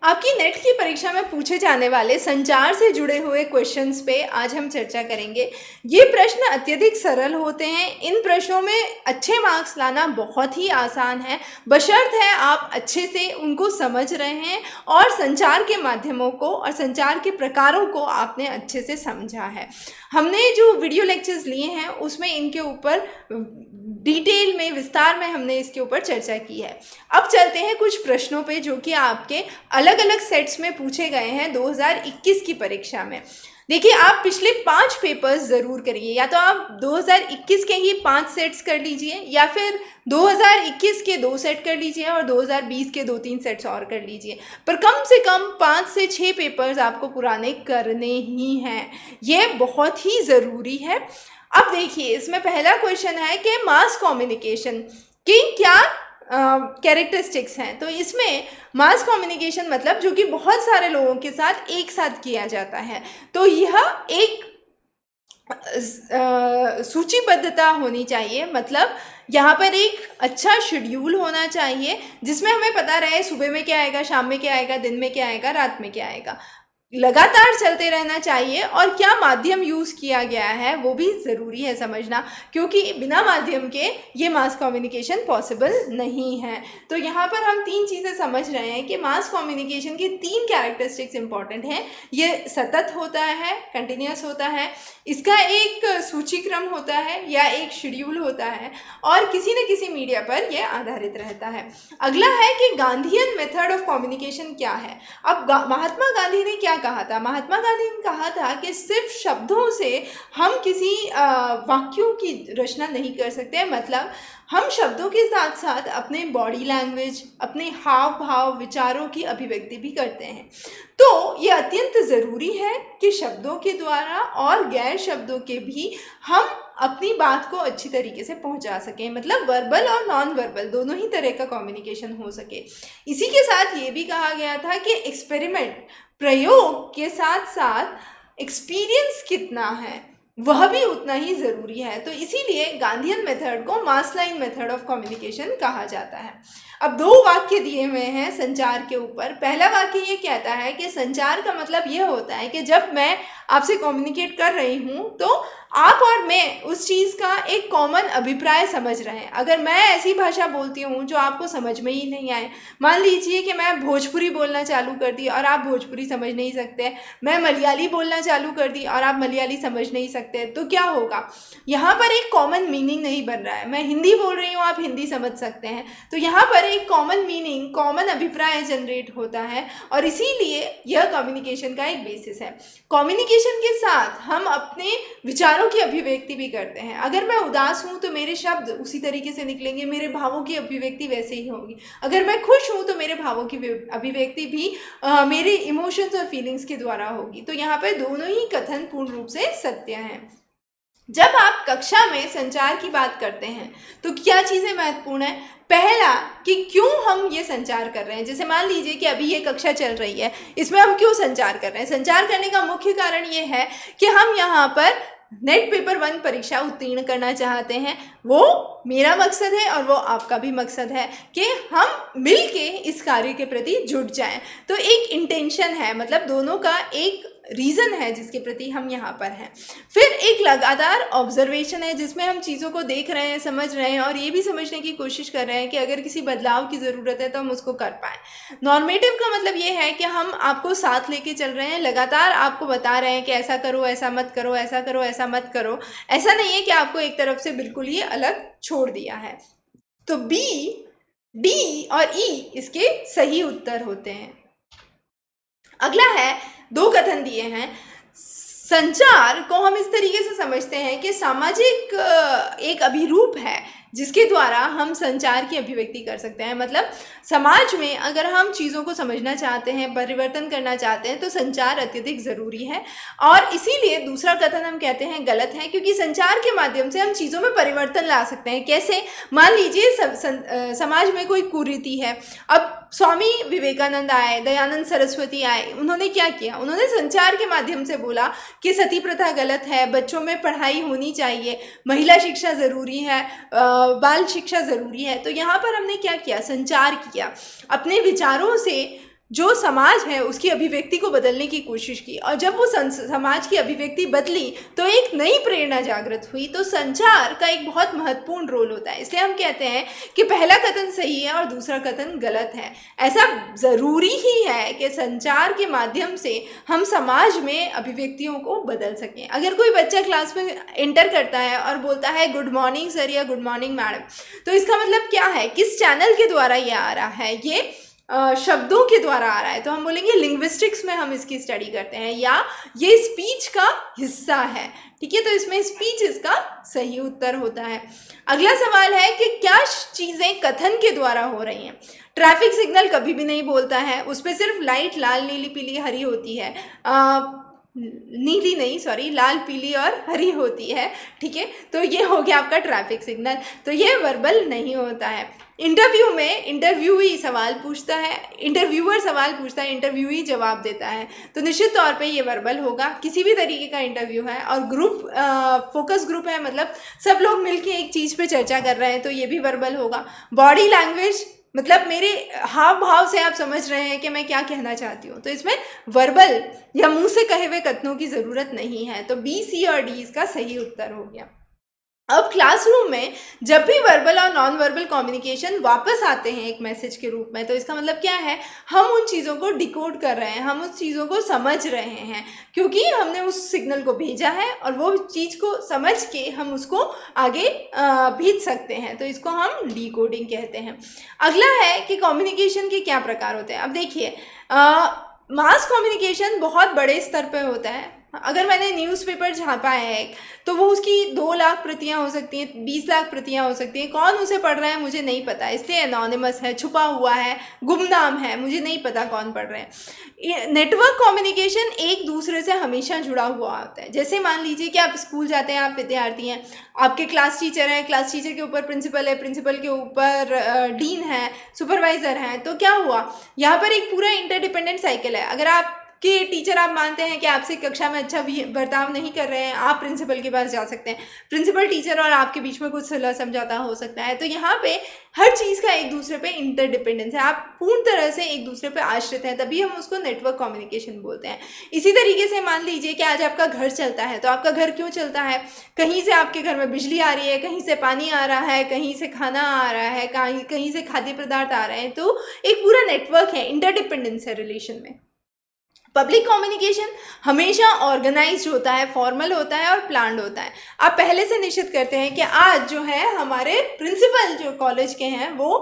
आपकी नेट की परीक्षा में पूछे जाने वाले संचार से जुड़े हुए क्वेश्चंस पे आज हम चर्चा करेंगे। ये प्रश्न अत्यधिक सरल होते हैं। इन प्रश्नों में अच्छे मार्क्स लाना बहुत ही आसान है, बशर्ते आप अच्छे से उनको समझ रहे हैं और संचार के माध्यमों को और संचार के प्रकारों को आपने अच्छे से समझा है। हमने जो वीडियो लेक्चर्स लिए हैं उसमें इनके ऊपर डिटेल में, विस्तार में हमने इसके ऊपर चर्चा की है। अब चलते हैं कुछ प्रश्नों पे जो कि आपके अलग अलग सेट्स में पूछे गए हैं 2021 की परीक्षा में। देखिए, आप पिछले 5 पेपर्स ज़रूर करिए, या तो आप 2021 के ही 5 सेट्स कर लीजिए या फिर 2021 के 2 सेट कर लीजिए और 2020 के 2-3 सेट्स और कर लीजिए, पर कम से कम 5 से 6 पेपर्स आपको पुराने करने ही हैं। ये बहुत ही ज़रूरी है। अब देखिए, इसमें पहला क्वेश्चन है कि मास कम्युनिकेशन की क्या कैरेक्टरिस्टिक्स हैं। तो इसमें मास कम्युनिकेशन मतलब जो कि बहुत सारे लोगों के साथ एक साथ किया जाता है, तो यह एक सूचीबद्धता होनी चाहिए। मतलब यहाँ पर एक अच्छा शेड्यूल होना चाहिए जिसमें हमें पता रहे सुबह में क्या आएगा, शाम में क्या आएगा, दिन में क्या आएगा, रात में क्या आएगा। लगातार चलते रहना चाहिए और क्या माध्यम यूज़ किया गया है वो भी ज़रूरी है समझना, क्योंकि बिना माध्यम के ये मास कम्युनिकेशन पॉसिबल नहीं है। तो यहाँ पर हम 3 चीज़ें समझ रहे हैं कि मास कम्युनिकेशन की 3 कैरेक्टरिस्टिक्स इंपॉर्टेंट हैं। ये सतत होता है, कंटिन्यूस होता है, इसका एक सूचीक्रम होता है या एक शेड्यूल होता है और किसी न किसी मीडिया पर यह आधारित रहता है। अगला है कि गांधीयन मेथड ऑफ कम्युनिकेशन क्या है। अब महात्मा गांधी ने क्या कहा था? महात्मा गांधी ने कहा था कि सिर्फ शब्दों से हम किसी वाक्यों की रचना नहीं कर सकते। मतलब हम शब्दों के साथ साथ अपने बॉडी लैंग्वेज, अपने हाव भाव, विचारों की अभिव्यक्ति भी करते हैं। तो ये अत्यंत ज़रूरी है कि शब्दों के द्वारा और गैर शब्दों के भी हम अपनी बात को अच्छी तरीके से पहुंचा सकें। मतलब वर्बल और नॉन वर्बल दोनों ही तरह का कम्युनिकेशन हो सके। इसी के साथ ये भी कहा गया था कि एक्सपेरिमेंट, प्रयोग के साथ साथ एक्सपीरियंस कितना है वह भी उतना ही ज़रूरी है। तो इसीलिए गांधीयन मेथड को mass line method of communication कहा जाता है। अब 2 वाक्य दिए हुए हैं संचार के ऊपर। पहला वाक्य ये कहता है कि संचार का मतलब ये होता है कि जब मैं आपसे कम्युनिकेट कर रही हूँ तो आप और मैं उस चीज़ का एक कॉमन अभिप्राय समझ रहे हैं। अगर मैं ऐसी भाषा बोलती हूँ जो आपको समझ में ही नहीं आए, मान लीजिए कि मैं भोजपुरी बोलना चालू कर दी और आप भोजपुरी समझ नहीं सकते, मैं मलयाली बोलना चालू कर दी और आप मलयाली समझ नहीं सकते, तो क्या होगा? यहाँ पर एक कॉमन मीनिंग नहीं बन रहा है। मैं हिंदी बोल रही हूँ, आप हिंदी समझ सकते हैं, तो यहाँ पर एक कॉमन मीनिंग, कॉमन अभिप्राय जनरेट होता है और इसीलिए यह कम्युनिकेशन का एक बेसिस है। कम्युनिकेशन के साथ हम अपने विचारों की अभिव्यक्ति भी करते हैं। अगर मैं उदास हूँ तो मेरे शब्द उसी तरीके से निकलेंगे, मेरे भावों की अभिव्यक्ति वैसे ही होगी। अगर मैं खुश हूँ तो मेरे भावों की अभिव्यक्ति भी मेरे इमोशंस और फीलिंग्स के द्वारा होगी। तो यहाँ पर दोनों ही कथन पूर्ण रूप से सत्य हैं। जब आप कक्षा में संचार की बात करते हैं तो क्या चीज़ें महत्वपूर्ण है? पहला, कि क्यों हम ये संचार कर रहे हैं। जैसे मान लीजिए कि अभी ये कक्षा चल रही है, इसमें हम क्यों संचार कर रहे हैं? संचार करने का मुख्य कारण ये है कि हम यहाँ पर नेट पेपर 1 परीक्षा उत्तीर्ण करना चाहते हैं। वो मेरा मकसद है और वो आपका भी मकसद है कि हम मिलके इस कार्य के प्रति जुट जाएं। तो एक इंटेंशन है, मतलब दोनों का एक रीज़न है जिसके प्रति हम यहाँ पर हैं। फिर एक लगातार ऑब्जर्वेशन है जिसमें हम चीज़ों को देख रहे हैं, समझ रहे हैं और ये भी समझने की कोशिश कर रहे हैं कि अगर किसी बदलाव की ज़रूरत है तो हम उसको कर पाएँ। नॉर्मेटिव का मतलब ये है कि हम आपको साथ लेके चल रहे हैं, लगातार आपको बता रहे हैं कि ऐसा करो, ऐसा मत करो, ऐसा करो, ऐसा मत करो। ऐसा नहीं है कि आपको एक तरफ से बिल्कुल ही अलग छोड़ दिया है। तो बी, डी और ई इसके सही उत्तर होते हैं। अगला है, 2 कथन दिए हैं। संचार को हम इस तरीके से समझते हैं कि सामाजिक एक अभिरूप है जिसके द्वारा हम संचार की अभिव्यक्ति कर सकते हैं। मतलब समाज में अगर हम चीज़ों को समझना चाहते हैं, परिवर्तन करना चाहते हैं, तो संचार अत्यधिक ज़रूरी है। और इसीलिए दूसरा कथन हम कहते हैं गलत है, क्योंकि संचार के माध्यम से हम चीज़ों में परिवर्तन ला सकते हैं। कैसे? मान लीजिए समाज में कोई कुरीति है। अब स्वामी विवेकानंद आए, दयानंद सरस्वती आए, उन्होंने क्या किया? उन्होंने संचार के माध्यम से बोला कि सती प्रथा गलत है, बच्चों में पढ़ाई होनी चाहिए, महिला शिक्षा ज़रूरी है, बाल शिक्षा ज़रूरी है। तो यहाँ पर हमने क्या किया? संचार किया। अपने विचारों से जो समाज है उसकी अभिव्यक्ति को बदलने की कोशिश की, और जब वो समाज की अभिव्यक्ति बदली तो एक नई प्रेरणा जागृत हुई। तो संचार का एक बहुत महत्वपूर्ण रोल होता है। इसलिए हम कहते हैं कि पहला कथन सही है और दूसरा कथन गलत है। ऐसा ज़रूरी ही है कि संचार के माध्यम से हम समाज में अभिव्यक्तियों को बदल सकें। अगर कोई बच्चा क्लास में एंटर करता है और बोलता है गुड मॉर्निंग सर या गुड मॉर्निंग मैडम, तो इसका मतलब क्या है, किस चैनल के द्वारा ये आ रहा है, ये शब्दों के द्वारा आ रहा है। तो हम बोलेंगे लिंग्विस्टिक्स में हम इसकी स्टडी करते हैं, या ये स्पीच का हिस्सा है। ठीक है, तो इसमें स्पीच इसका सही उत्तर होता है। अगला सवाल है कि क्या चीज़ें कथन के द्वारा हो रही हैं। ट्रैफिक सिग्नल कभी भी नहीं बोलता है, उस पर सिर्फ लाइट लाल नीली पीली हरी होती है, नीली नहीं सॉरी लाल पीली और हरी होती है। ठीक है, तो ये हो गया आपका ट्रैफिक सिग्नल, तो ये वर्बल नहीं होता है। इंटरव्यू में इंटरव्यूई सवाल पूछता है, इंटरव्यूअर सवाल पूछता है, इंटरव्यूई जवाब देता है, तो निश्चित तौर पे ये वर्बल होगा। किसी भी तरीके का इंटरव्यू है और ग्रुप फोकस ग्रुप है, मतलब सब लोग मिलके एक चीज़ पे चर्चा कर रहे हैं, तो ये भी वर्बल होगा। बॉडी लैंग्वेज मतलब मेरे हाव भाव से आप समझ रहे हैं कि मैं क्या कहना चाहती हूँ, तो इसमें वर्बल या मुंह से कहे हुए कथनों की ज़रूरत नहीं है। तो बी, सी और डी इसका सही उत्तर हो गया। अब क्लासरूम में जब भी वर्बल और नॉन वर्बल कम्युनिकेशन वापस आते हैं एक मैसेज के रूप में, तो इसका मतलब क्या है, हम उन चीज़ों को डिकोड कर रहे हैं, हम उस चीज़ों को समझ रहे हैं, क्योंकि हमने उस सिग्नल को भेजा है और वो चीज़ को समझ के हम उसको आगे भेज सकते हैं, तो इसको हम डिकोडिंग कहते हैं। अगला है कि कम्युनिकेशन के क्या प्रकार होते हैं। अब देखिए, मास कम्युनिकेशन बहुत बड़े स्तर पर होता है। अगर मैंने न्यूज़पेपर छापा है तो वो उसकी 2 लाख प्रतियां हो सकती हैं, 20 लाख प्रतियां हो सकती हैं। कौन उसे पढ़ रहा है मुझे नहीं पता, इसलिए एनोनिमस है, छुपा हुआ है, गुमनाम है, मुझे नहीं पता कौन पढ़ रहे हैं। नेटवर्क कम्युनिकेशन एक दूसरे से हमेशा जुड़ा हुआ होता है। जैसे मान लीजिए कि आप स्कूल जाते हैं, आप विद्यार्थी हैं, आपके क्लास टीचर हैं, क्लास टीचर के ऊपर प्रिंसिपल है, प्रिंसिपल के ऊपर डीन है, सुपरवाइज़र हैं, तो क्या हुआ, यहाँ पर एक पूरा इंटरडिपेंडेंट साइकिल है। अगर आप कि टीचर आप मानते हैं कि आपसे कक्षा में अच्छा बर्ताव नहीं कर रहे हैं, आप प्रिंसिपल के पास जा सकते हैं, प्रिंसिपल टीचर और आपके बीच में कुछ सलाह समझौता हो सकता है। तो यहाँ पे हर चीज़ का एक दूसरे पे इंटरडिपेंडेंस है, आप पूर्ण तरह से एक दूसरे पे आश्रित हैं, तभी हम उसको नेटवर्क कम्युनिकेशन बोलते हैं। इसी तरीके से मान लीजिए कि आज आपका घर चलता है, तो आपका घर क्यों चलता है, कहीं से आपके घर में बिजली आ रही है, कहीं से पानी आ रहा है, कहीं से खाना आ रहा है, कहीं से खाद्य पदार्थ आ रहे हैं, तो एक पूरा नेटवर्क है, इंटरडिपेंडेंस है रिलेशन में। पब्लिक कम्युनिकेशन हमेशा ऑर्गेनाइज्ड होता है, फॉर्मल होता है और प्लान्ड होता है। आप पहले से निश्चित करते हैं कि आज जो है हमारे प्रिंसिपल जो कॉलेज के हैं वो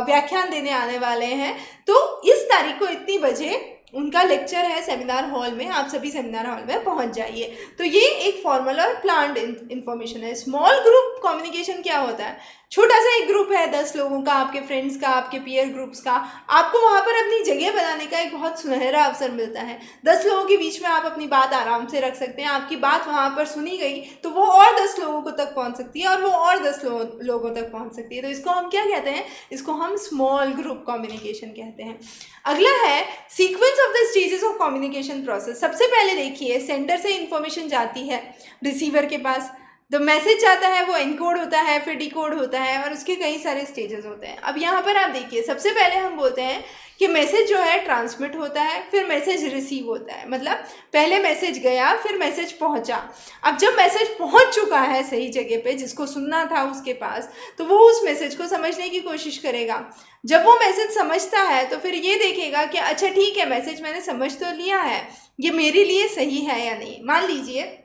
व्याख्यान देने आने वाले हैं, तो इस तारीख को इतनी बजे उनका लेक्चर है सेमिनार हॉल में, आप सभी सेमिनार हॉल में पहुंच जाइए। तो ये एक फॉर्मल और प्लान्ड इन्फॉर्मेशन है। स्मॉल ग्रुप कम्युनिकेशन क्या होता है, छोटा सा एक ग्रुप है 10 लोगों का, आपके फ्रेंड्स का, आपके पीयर ग्रुप्स का, आपको वहाँ पर अपनी जगह बनाने का एक बहुत सुनहरा अवसर मिलता है। 10 लोगों के बीच में आप अपनी बात आराम से रख सकते हैं, आपकी बात वहाँ पर सुनी गई तो वो और 10 लोगों को तक पहुँच सकती है और वो और 10 लोगों तक पहुँच सकती है। तो इसको हम क्या कहते हैं, इसको हम स्मॉल ग्रुप कम्युनिकेशन कहते हैं। अगला है sequence of the stages of communication process. सबसे पहले देखिए, सेंटर से इंफॉर्मेशन जाती है रिसीवर के पास, तो मैसेज जाता है, वो एनकोड होता है, फिर डिकोड होता है और उसके कई सारे स्टेजेस होते हैं। अब यहाँ पर आप देखिए, सबसे पहले हम बोलते हैं कि मैसेज जो है ट्रांसमिट होता है, फिर मैसेज रिसीव होता है, मतलब पहले मैसेज गया फिर मैसेज पहुँचा। अब जब मैसेज पहुँच चुका है सही जगह पे, जिसको सुनना था उसके पास, तो वो उस मैसेज को समझने की कोशिश करेगा। जब वो मैसेज समझता है तो फिर ये देखेगा कि अच्छा ठीक है, मैसेज मैंने समझ तो लिया है, ये मेरे लिए सही है या नहीं। मान लीजिए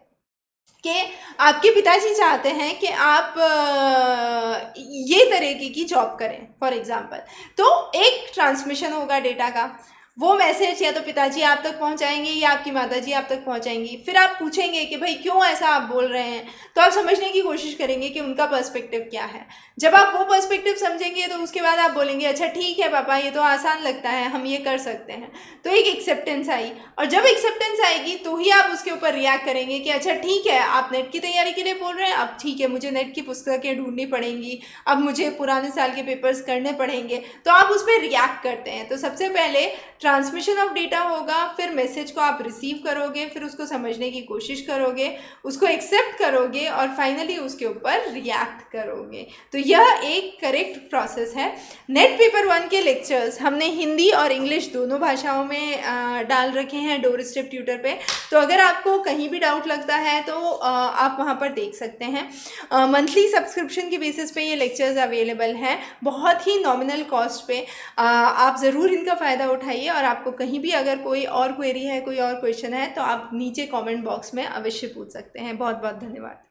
कि आपके पिताजी चाहते हैं कि आप ये तरीके की जॉब करें फॉर एग्जांपल, तो एक ट्रांसमिशन होगा डेटा का, वो मैसेज या तो पिताजी आप तक पहुंचाएंगे या आपकी माताजी आप तक पहुंचाएंगी। फिर आप पूछेंगे कि भाई क्यों ऐसा आप बोल रहे हैं, तो आप समझने की कोशिश करेंगे कि उनका पर्सपेक्टिव क्या है। जब आप वो पर्सपेक्टिव समझेंगे तो उसके बाद आप बोलेंगे अच्छा ठीक है पापा, ये तो आसान लगता है, हम ये कर सकते हैं। तो एक एक्सेप्टेंस आई, और जब एक्सेप्टेंस आएगी तो ही आप उसके ऊपर रिएक्ट करेंगे कि अच्छा ठीक है, आप नेट की तैयारी के लिए बोल रहे हैं, अब ठीक है मुझे नेट की पुस्तकें ढूंढनी पड़ेंगी, अब मुझे पुराने साल के पेपर्स करने पड़ेंगे, तो आप उस पर रिएक्ट करते हैं। तो सबसे पहले ट्रांसमिशन ऑफ डेटा होगा, फिर मैसेज को आप रिसीव करोगे, फिर उसको समझने की कोशिश करोगे, उसको एक्सेप्ट करोगे और फाइनली उसके ऊपर रिएक्ट करोगे। तो यह एक करेक्ट प्रोसेस है। नेट पेपर 1 के लेक्चर्स हमने हिंदी और इंग्लिश दोनों भाषाओं में डाल रखे हैं डोर स्टेप ट्यूटर पे। तो अगर आपको कहीं भी डाउट लगता है तो आप वहाँ पर देख सकते हैं। मंथली सब्सक्रिप्शन के बेसिस पे ये लेक्चर्स अवेलेबल हैं, बहुत ही नॉमिनल कॉस्ट पे। आप ज़रूर इनका फ़ायदा उठाइए और आपको कहीं भी अगर कोई और क्वेरी है, कोई और क्वेश्चन है तो आप नीचे कमेंट बॉक्स में अवश्य पूछ सकते हैं। बहुत बहुत धन्यवाद।